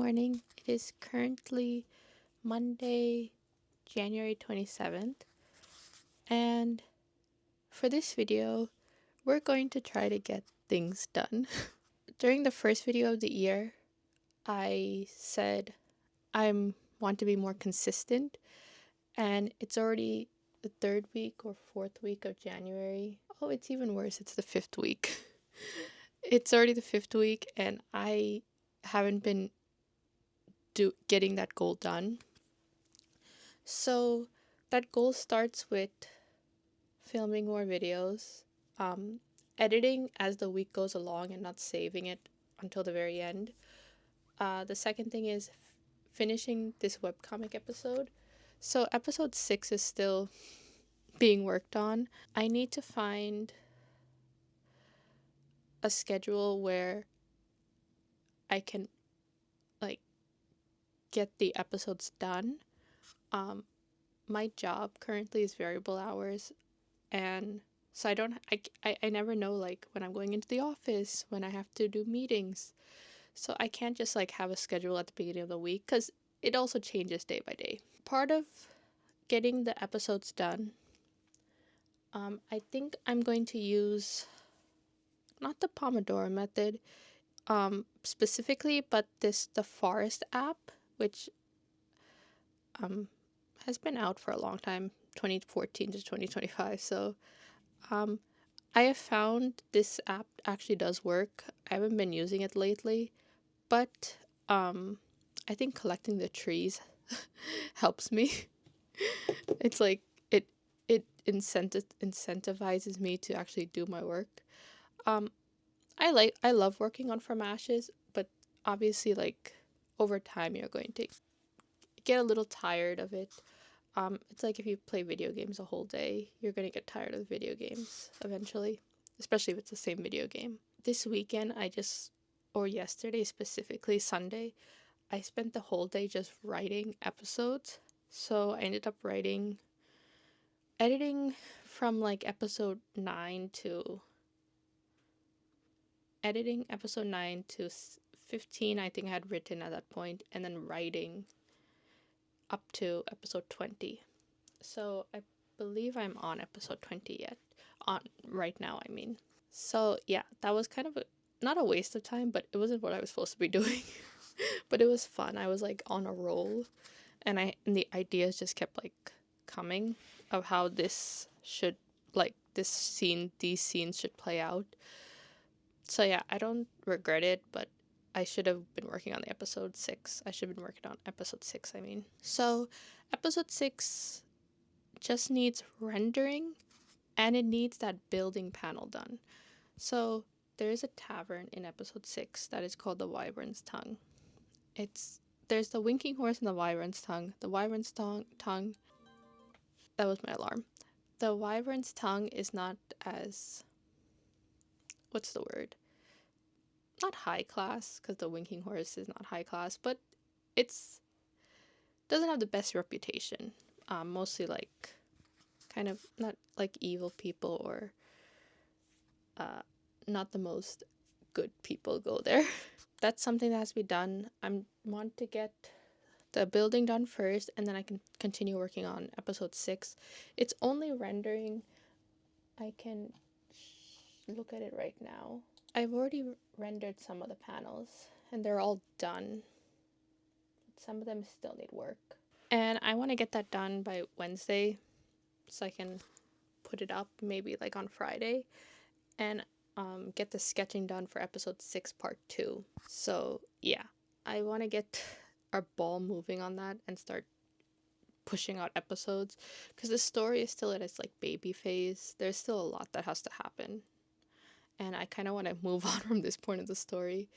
morning. It is currently Monday, January 27th, and for this video, we're going to try to get things done. During the first video of the year, I said I want to be more consistent, and it's already the third week or fourth week of January. Oh, it's even worse. It's the fifth week. It's already the fifth week, and I haven't been getting that goal done. So that goal starts with filming more videos, editing as the week goes along and not saving it until the very end. The second thing is finishing this webcomic episode. So episode 6 is still being worked on. I need to find a schedule where I can get the episodes done. My job currently is variable hours, and so I never know when I'm going into the office, when I have to do meetings. So I can't just have a schedule at the beginning of the week because it also changes day by day. Part of getting the episodes done, I think I'm going to use not the Pomodoro method specifically, but the Forest app, which has been out for a long time, 2014 to 2025. So I have found this app actually does work. I haven't been using it lately, but I think collecting the trees helps me. It's it incentivizes me to actually do my work. I love working on From Ashes, but obviously over time you're going to get a little tired of it. It's like if you play video games a whole day, you're gonna get tired of the video games eventually, especially if it's the same video game. This weekend, or yesterday specifically, Sunday, I spent the whole day just writing episodes. So I ended up editing from episode 9 to 15, I think I had written at that point, and then writing up to episode 20. So I believe I'm on episode 20 yet. On right now, I mean. So yeah, that was kind of not a waste of time, but it wasn't what I was supposed to be doing. But it was fun. I was on a roll, and the ideas just kept coming of how these scenes should play out. So yeah, I don't regret it, but I should have been working on episode 6. I should have been working on episode 6, I mean. So episode 6 just needs rendering, and it needs that building panel done. So there is a tavern in episode 6 that is called the Wyvern's Tongue. There's the Winking Horse and the Wyvern's Tongue. The Wyvern's tongue, that was my alarm. The Wyvern's Tongue is not as, what's the word? Not high class, because the Winking Horse is not high class, but it's doesn't have the best reputation. Mostly kind of not evil people, or not the most good people go there. That's something that has to be done. I want to get the building done first, and then I can continue working on episode 6. It's only rendering. I can look at it right now. I've already rendered some of the panels, and they're all done. Some of them still need work. And I want to get that done by Wednesday, so I can put it up maybe on Friday, and get the sketching done for episode 6 part 2. So yeah, I want to get our ball moving on that and start pushing out episodes, because the story is still at its baby phase. There's still a lot that has to happen, and I kind of want to move on from this point of the story,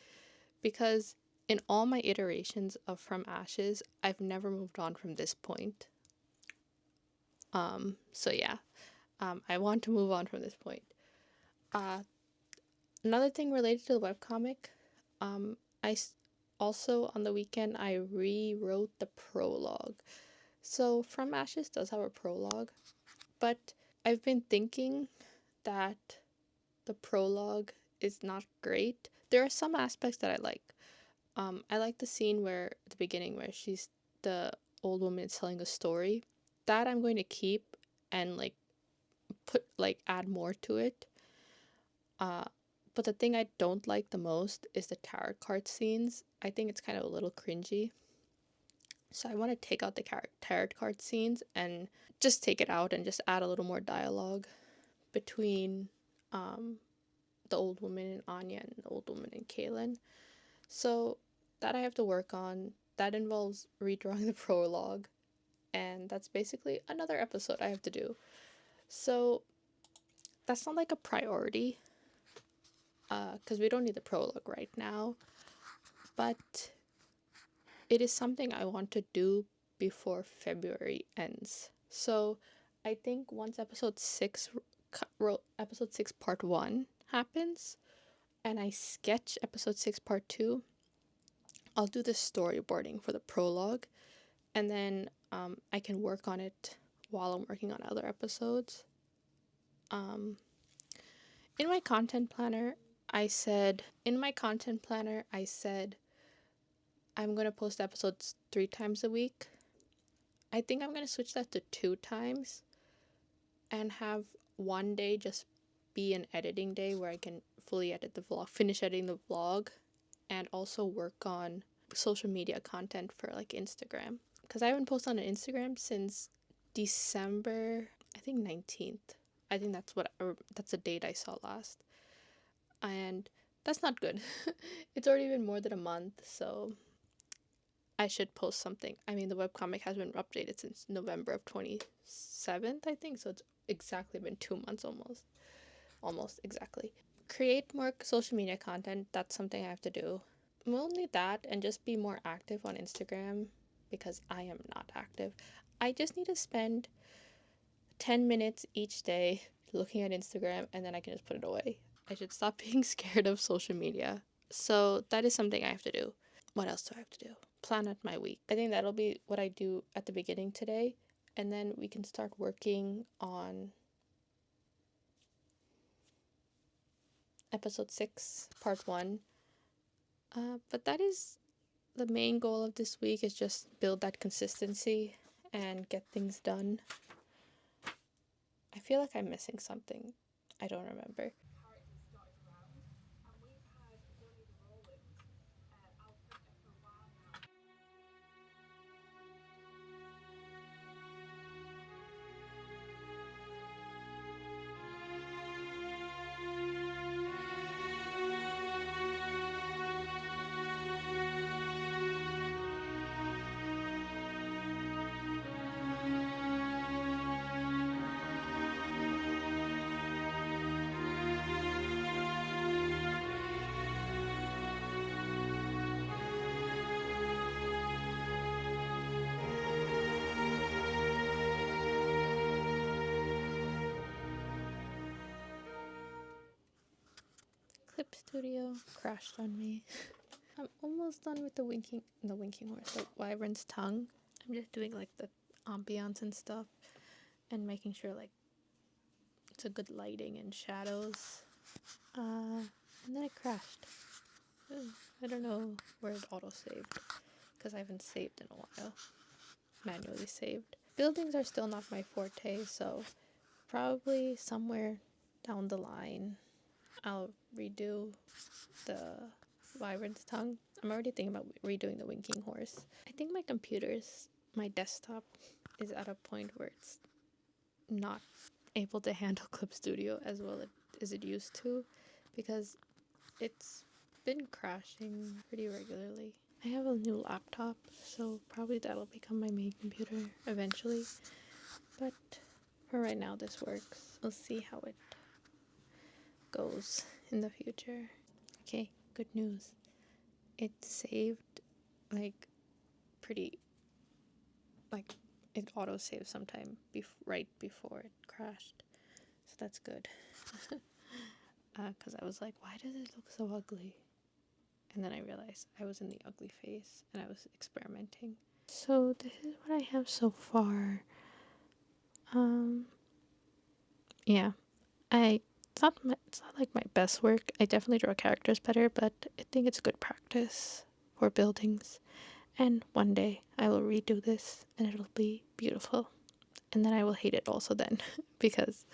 because in all my iterations of From Ashes, I've never moved on from this point. So yeah, I want to move on from this point. Another thing related to the webcomic, also on the weekend I rewrote the prologue. So From Ashes does have a prologue, but I've been thinking that the prologue is not great. There are some aspects that I like, I like the scene where at the beginning where the old woman is telling a story. That I'm going to keep and like add more to it. Uh, but the thing I don't like the most is the tarot card scenes. I think it's kind of a little cringy. So I want to take out the tarot card scenes and just take it out and just add a little more dialogue between um, the old woman and Anya and the old woman and Caelin. So that I have to work on. That involves redrawing the prologue, and that's basically another episode I have to do. So that's not like a priority, because we don't need the prologue right now, but it is something I want to do before February ends. So I think once episode 6 part 1 happens and I sketch episode 6 part 2, I'll do the storyboarding for the prologue, and then I can work on it while I'm working on other episodes. Um, in my content planner, I said I'm going to post episodes 3 times a week. I think I'm going to switch that to 2 times and have one day just be an editing day where I can fully edit the vlog, finish editing the vlog, and also work on social media content for like Instagram. Because I haven't posted on Instagram since December, I think 19th. I think that's the date I saw last. And that's not good. It's already been more than a month, so I should post something. I mean, the webcomic has been updated since November of 27th, I think, so it's exactly been 2 months almost. Almost exactly. Create more social media content. That's something I have to do. Only that, and just be more active on Instagram because I am not active. I just need to spend 10 minutes each day looking at Instagram and then I can just put it away. I should stop being scared of social media. So that is something I have to do. What else do I have to do? Plan out my week. I think that'll be what I do at the beginning today, and then we can start working on episode 6, part 1. But that is the main goal of this week, is just build that consistency and get things done. I feel like I'm missing something. I don't remember. Clip Studio crashed on me. I'm almost done with the winking horse, the wyvern's tongue. I'm just doing like the ambiance and stuff and making sure like it's a good lighting and shadows. And then it crashed. I don't know where it auto-saved because I haven't saved in a while. Manually saved. Buildings are still not my forte, so probably somewhere down the line I'll redo the wyvern's tongue. I'm already thinking about redoing the winking horse. I think my desktop is at a point where it's not able to handle Clip Studio as well as it used to, because it's been crashing pretty regularly. I have a new laptop, so probably that'll become my main computer eventually. But for right now, this works. We'll see how it goes in the future. Okay, good news. It saved like pretty, like it auto saved sometime right before it crashed, so that's good. Because I was like, why does it look so ugly? And then I realized I was in the ugly phase and I was experimenting. So this is what I have so far. Yeah, it's not like my best work. I definitely draw characters better, but I think it's good practice for buildings. And one day I will redo this and it'll be beautiful. And then I will hate it also then because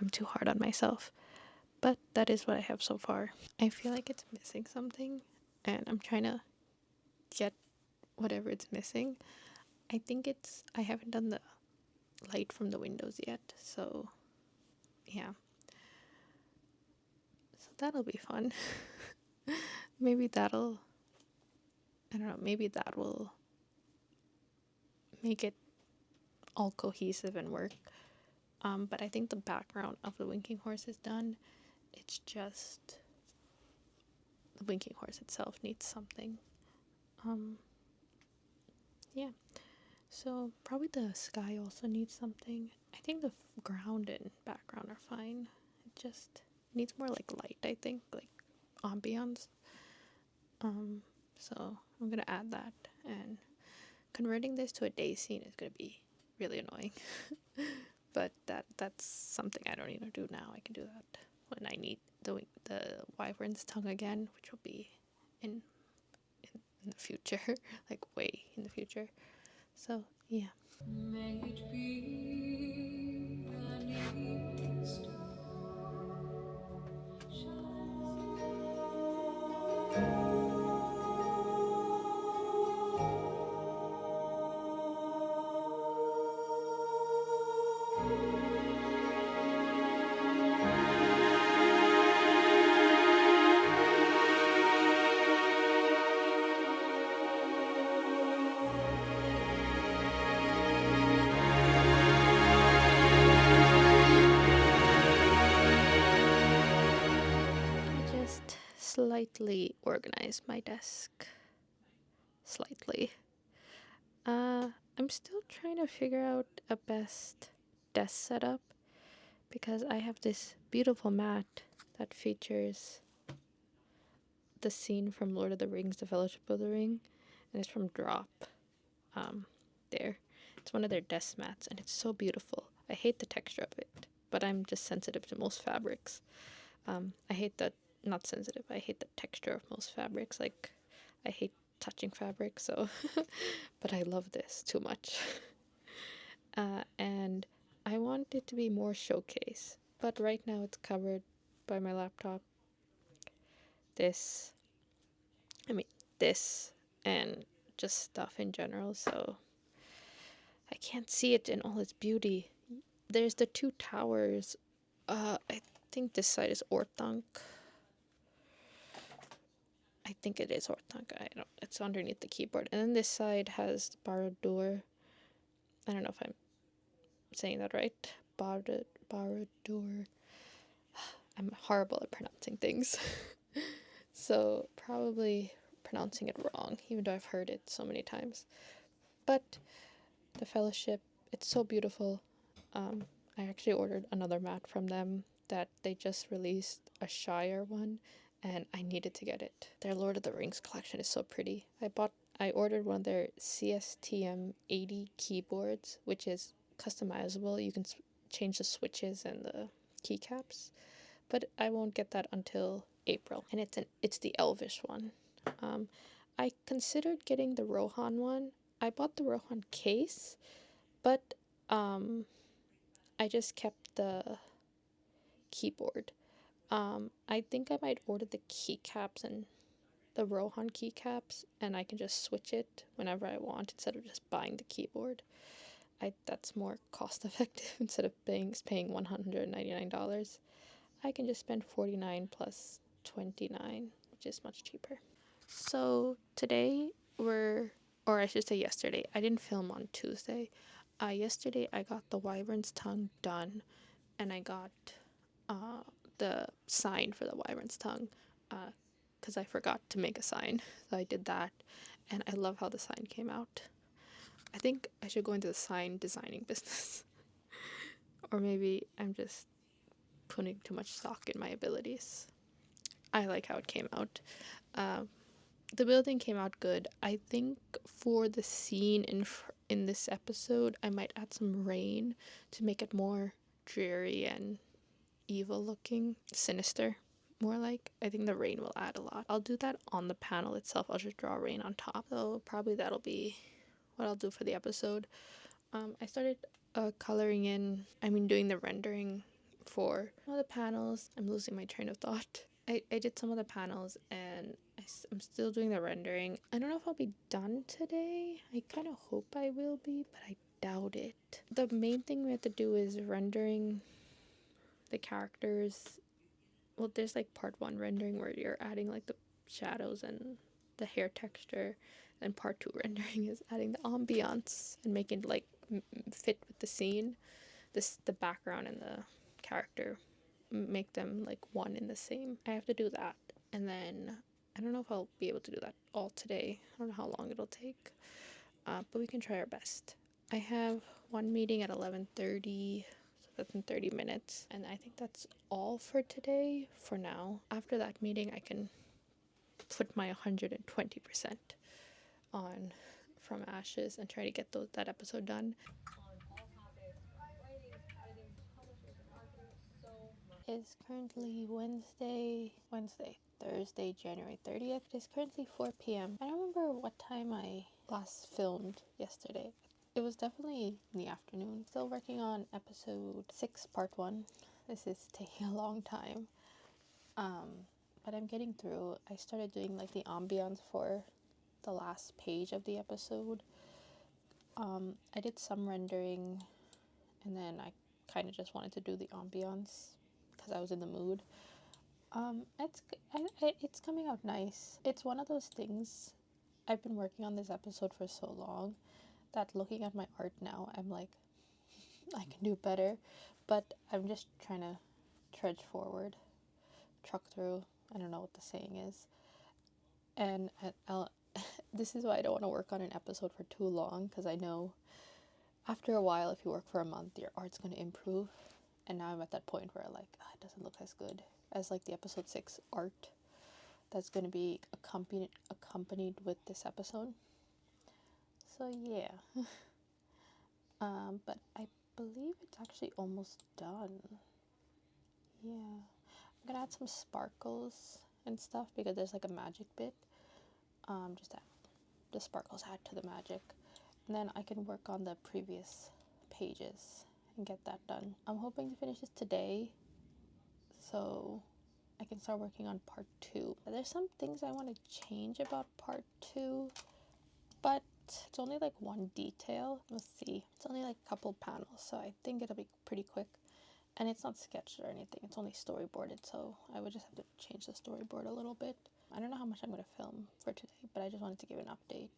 I'm too hard on myself. But that is what I have so far. I feel like it's missing something and I'm trying to get whatever it's missing. I haven't done the light from the windows yet, so yeah. So that'll be fun. Maybe that'll, I don't know, maybe that will make it all cohesive and work. But I think the background of the winking horse is done. It's just the winking horse itself needs something. Yeah. So probably the sky also needs something. I think the ground and background are fine. It just needs more like light, I think, like ambiance. So I'm gonna add that, and converting this to a day scene is gonna be really annoying. But that's something I don't need to do now. I can do that when I need the wyvern's tongue again, which will be in in the future, like way in the future. So yeah. May it be an evening star, just slightly organize my desk. Slightly. I'm still trying to figure out a best desk setup because I have this beautiful mat that features the scene from Lord of the Rings, The Fellowship of the Ring, and it's from Drop. There. It's one of their desk mats, and it's so beautiful. I hate the texture of it, but I'm just sensitive to most fabrics. I hate the not sensitive. I hate the texture of most fabrics. Like, I hate touching fabric. So, but I love this too much. And I want it to be more showcase, but right now it's covered by my laptop. This, I mean, this, and just stuff in general. So I can't see it in all its beauty. There's the two towers. I think this side is Orthanc. I think it is Orthanc. I don't. It's underneath the keyboard, and then this side has Barad-dûr. I don't know if I'm saying that right. Barad-dûr. I'm horrible at pronouncing things, so probably pronouncing it wrong, even though I've heard it so many times. But the Fellowship, it's so beautiful. I actually ordered another mat from them that they just released a Shire one, and I needed to get it. Their Lord of the Rings collection is so pretty. I ordered one of their CSTM 80 keyboards, which is customizable. You can change the switches and the keycaps, but I won't get that until April, and it's the Elvish one. I considered getting the Rohan one. I bought the Rohan case, but I just kept the keyboard. I think I might order the keycaps and the Rohan keycaps, and I can just switch it whenever I want instead of just buying the keyboard. That's more cost effective. Instead of paying $199. I can just spend $49 plus $29, which is much cheaper. So today or I should say yesterday. I didn't film on Tuesday. Yesterday I got the wyvern's tongue done, and I got the sign for the wyvern's tongue because I forgot to make a sign. So I did that, and I love how the sign came out. I think I should go into the sign designing business. Or maybe I'm just putting too much stock in my abilities. I like how it came out. The building came out good. I think for the scene in this episode, I might add some rain to make it more dreary and evil looking, sinister, More like, I think the rain will add a lot. I'll do that on the panel itself. I'll just draw rain on top. So probably that'll be what I'll do for the episode. I started doing the rendering for one of the panels. I'm losing my train of thought. I did some of the panels and I'm still doing the rendering. I don't know if I'll be done today. I kind of hope I will be, but I doubt it. The main thing we have to do is rendering the characters. Well, there's like part 1 rendering where you're adding like the shadows and the hair texture, and part 2 rendering is adding the ambiance and making it like fit with the scene, the background and the character, make them like one in the same. I have to do that, and then I don't know if I'll be able to do that all today. I don't know how long it'll take, but we can try our best. I have one meeting at 11:30, so that's in 30 minutes, and I think that's all for today for now. After that meeting, I can put my 120% on From Ashes and try to get that episode done. It's currently Thursday, January 30th. It is currently 4 p.m. I don't remember what time I last filmed yesterday. It was definitely in the afternoon. Still working on episode 6, part 1. This is taking a long time. But I'm getting through. I started doing like the ambience for the last page of the episode. I did some rendering, and then I kind of just wanted to do the ambience because I was in the mood. It's coming out nice. It's one of those things. I've been working on this episode for so long that looking at my art now, I'm like, I can do better, but I'm just trying to trudge forward, truck through. I don't know what the saying is. And this is why I don't want to work on an episode for too long, because I know after a while, if you work for a month, your art's going to improve. And now I'm at that point where like, it doesn't look as good as like the episode 6 art that's going to be accompanied with this episode. So yeah. But I believe it's actually almost done. Yeah. I'm gonna add some sparkles and stuff because there's like a magic bit. Just add the sparkles add to the magic. And then I can work on the previous pages and get that done. I'm hoping to finish this today so I can start working on part 2. There's some things I want to change about part 2, but it's only like one detail. Let's see. It's only like a couple panels, so I think it'll be pretty quick. And it's not sketched or anything. It's only storyboarded, so I would just have to change the storyboard a little bit. I don't know how much I'm going to film for today, but I just wanted to give an update.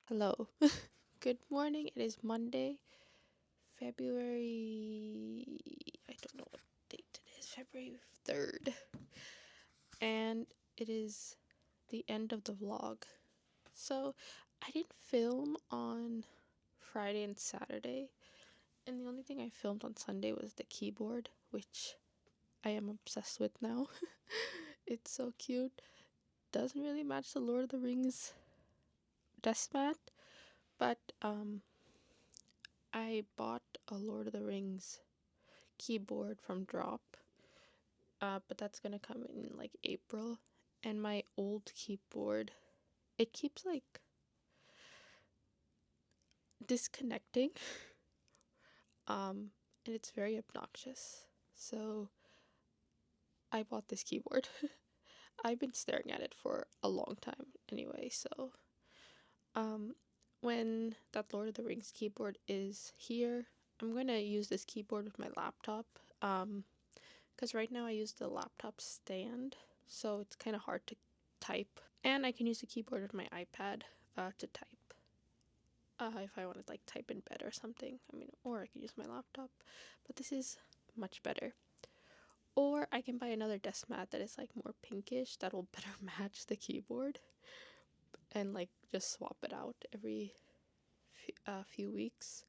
Hello. Good morning. It is Monday, February, I don't know what date it is, February 3rd. And it is the end of the vlog. So I didn't film on Friday and Saturday And the only thing I filmed on Sunday was the keyboard, which I am obsessed with now. It's so cute. Doesn't really match the Lord of the Rings desk mat, but I bought a Lord of the Rings keyboard from Drop, but that's gonna come in like April. And my old keyboard, it keeps like disconnecting, and it's very obnoxious. So I bought this keyboard. I've been staring at it for a long time anyway, so when that Lord of the Rings keyboard is here, I'm gonna use this keyboard with my laptop, because right now I use the laptop stand, so it's kind of hard to type, and I can use the keyboard with my iPad to type if I want to like type in bed or something. I mean, or I could use my laptop, but this is much better. Or I can buy another desk mat that is like more pinkish that will better match the keyboard, and like just swap it out every few weeks.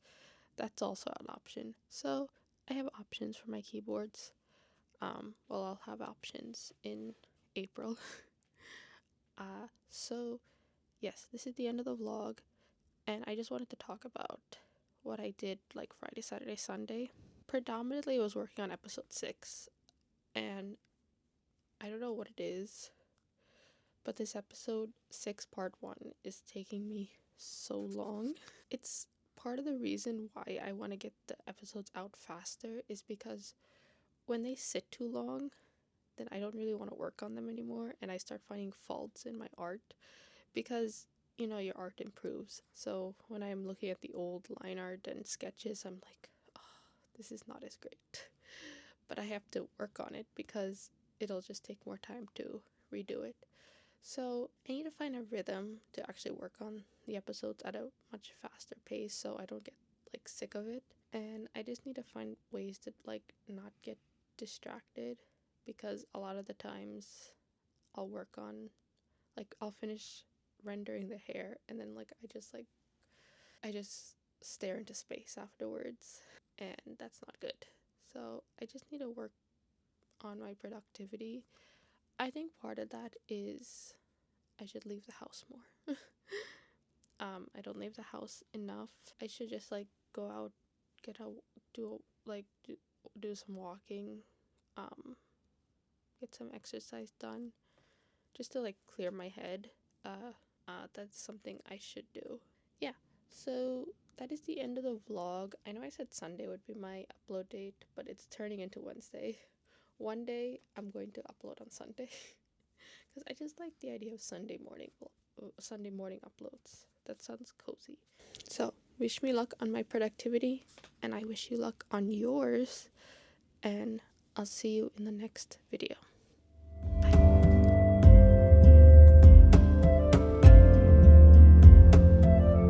That's also an option. So I have options for my keyboards. Well, I'll have options in April. So yes, this is the end of the vlog, and I just wanted to talk about what I did like Friday, Saturday, Sunday. Predominantly, I was working on episode 6, and I don't know what it is, but this episode 6 part 1 is taking me so long. It's part of the reason why I want to get the episodes out faster is because when they sit too long, then I don't really want to work on them anymore, and I start finding faults in my art because your art improves. So when I'm looking at the old line art and sketches, I'm like, oh, this is not as great. But I have to work on it because it'll just take more time to redo it. So I need to find a rhythm to actually work on the episodes at a much faster pace so I don't get like sick of it. And I just need to find ways to like not get distracted, because a lot of the times I'll work on, like, I'll finish rendering the hair and then like I just stare into space afterwards, and that's not good. So I just need to work on my productivity. I think part of that is I should leave the house more. I don't leave the house enough. I should just like go out, get out, do some walking, um, get some exercise done, just to like clear my head. That's something I should do. Yeah. So that is the end of the vlog. I know I said Sunday would be my upload date, but it's turning into Wednesday. One day I'm going to upload on Sunday because I just like the idea of Sunday morning uploads. That sounds cozy. So, wish me luck on my productivity, and I wish you luck on yours, and I'll see you in the next video.